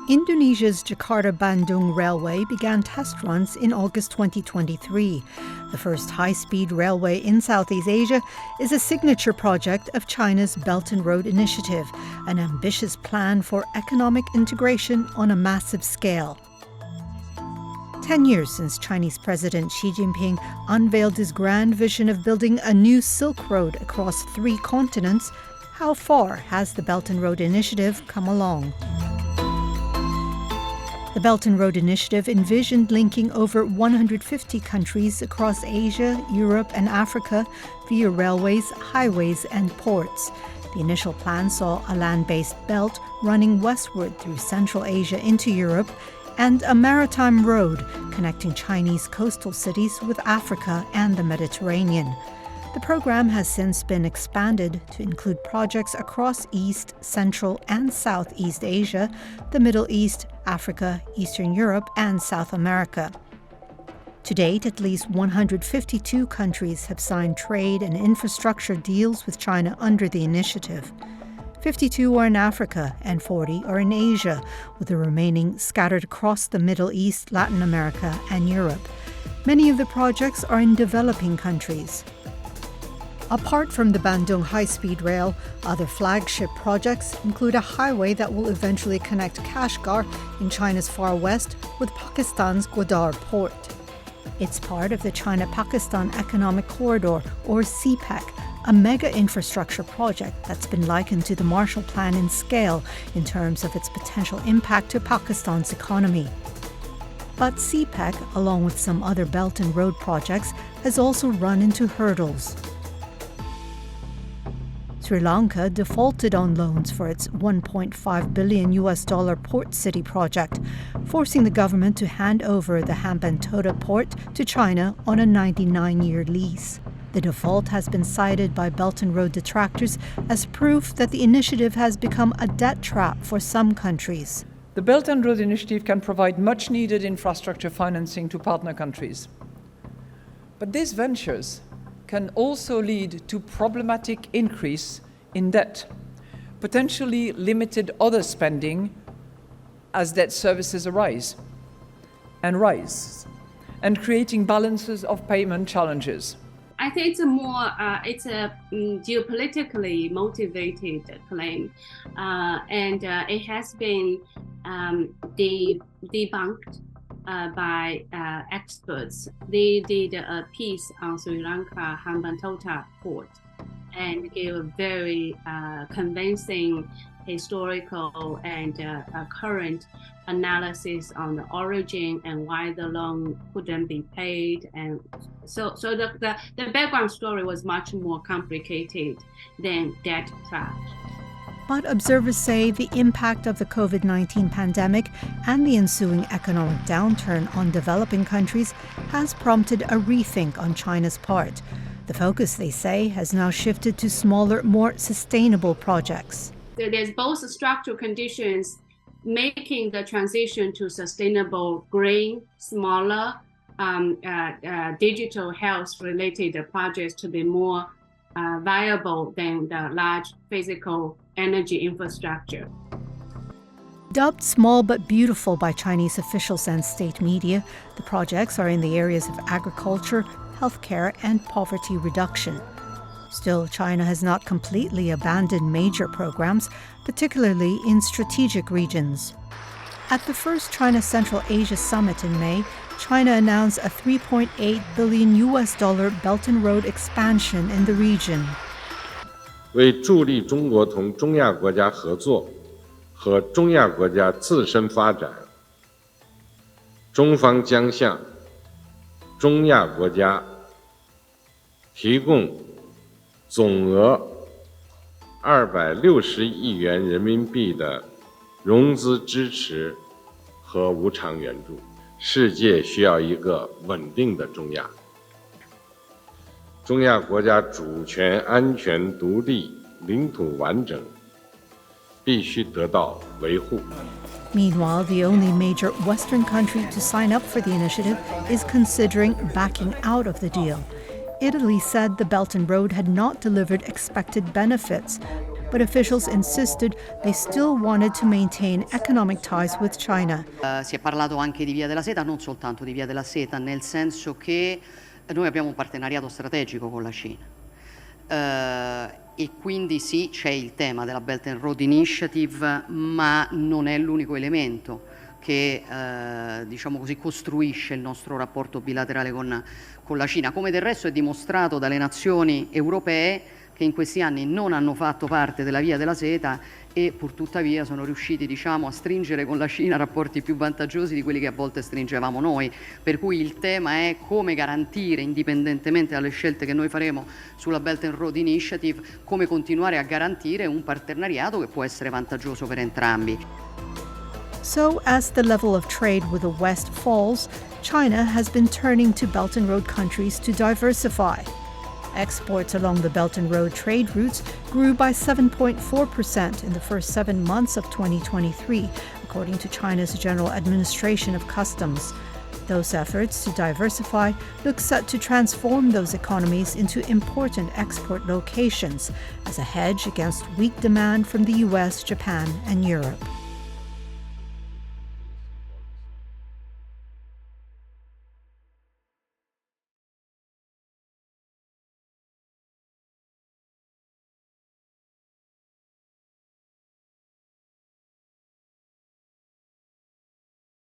Indonesia's Jakarta-Bandung railway began test runs in August 2023. The first high-speed railway in Southeast Asia is a signature project of China's Belt and Road Initiative, an ambitious plan for economic integration on a massive scale. 10 years since Chinese President Xi Jinping unveiled his grand vision of building a new Silk Road across 3 continents, how far has the Belt and Road Initiative come along? The Belt and Road Initiative envisioned linking over 150 countries across Asia, Europe, and Africa via railways, highways, and ports. The initial plan saw a land-based belt running westward through Central Asia into Europe and a maritime road connecting Chinese coastal cities with Africa and the Mediterranean. The program has since been expanded to include projects across East, Central, and Southeast Asia, the Middle East, Africa, Eastern Europe, and South America. To date, at least 152 countries have signed trade and infrastructure deals with China under the initiative. 52 are in Africa and 40 are in Asia, with the remaining scattered across the Middle East, Latin America, and Europe. Many of the projects are in developing countries. Apart from the Bandung high-speed rail, other flagship projects include a highway that will eventually connect Kashgar in China's far west with Pakistan's Gwadar port. It's part of the China-Pakistan Economic Corridor, or CPEC, a mega infrastructure project that's been likened to the Marshall Plan in scale in terms of its potential impact to Pakistan's economy. But CPEC, along with some other Belt and Road projects, has also run into hurdles. Sri Lanka defaulted on loans for its $1.5 billion port city project, forcing the government to hand over the Hambantota port to China on a 99-year lease. The default has been cited by Belt and Road detractors as proof that the initiative has become a debt trap for some countries. The Belt and Road Initiative can provide much-needed infrastructure financing to partner countries. But these ventures can also lead to problematic increase in debt, potentially limited other spending as debt services arise, and creating balances of payment challenges. I think it's a geopolitically motivated claim, and it has been debunked by experts. They did a piece on Sri Lanka Hambantota port and gave a very convincing historical and current analysis on the origin and why the loan couldn't be paid. And so the background story was much more complicated than debt trap. But observers say the impact of the COVID-19 pandemic and the ensuing economic downturn on developing countries has prompted a rethink on China's part. The focus, they say, has now shifted to smaller, more sustainable projects. There's both structural conditions making the transition to sustainable green, smaller, digital health-related projects to be more viable than the large physical energy infrastructure. Dubbed small but beautiful by Chinese officials and state media, the projects are in the areas of agriculture, healthcare, and poverty reduction. Still, China has not completely abandoned major programs, particularly in strategic regions. At the first China Central Asia Summit in May, China announced a $3.8 billion Belt and Road expansion in the region. 为助力中国同中亚国家合作和中亚国家自身发展，中方将向中亚国家提供总额260亿元人民币的融资支持和无偿援助。世界需要一个稳定的中亚。中亚国家主权、安全、独立、领土完整必须得到维护。 Meanwhile, the only major Western country to sign up for the initiative is considering backing out of the deal. Italy said the Belt and Road had not delivered expected benefits, but officials insisted they still wanted to maintain economic ties with China. Si è parlato anche di Via della Seta, non soltanto di Via della Seta, nel senso che noi abbiamo un partenariato strategico con la Cina. E quindi sì, c'è il tema della Belt and Road Initiative, ma non è l'unico elemento che diciamo così, costruisce il nostro rapporto bilaterale con la Cina, come del resto è dimostrato dalle nazioni europee che in questi anni non hanno fatto parte della Via della Seta e pur tuttavia sono riusciti, diciamo, a stringere con la Cina rapporti più vantaggiosi di quelli che a volte stringevamo noi. Per cui il tema è come garantire, indipendentemente dalle scelte che noi faremo sulla Belt and Road Initiative, come continuare a garantire un partenariato che può essere vantaggioso per entrambi. So, as the level of trade with the West falls, China has been turning to Belt and Road countries to diversify. Exports along the Belt and Road trade routes grew by 7.4% in the first 7 months of 2023, according to China's General Administration of Customs. Those efforts to diversify look set to transform those economies into important export locations as a hedge against weak demand from the US, Japan, and Europe.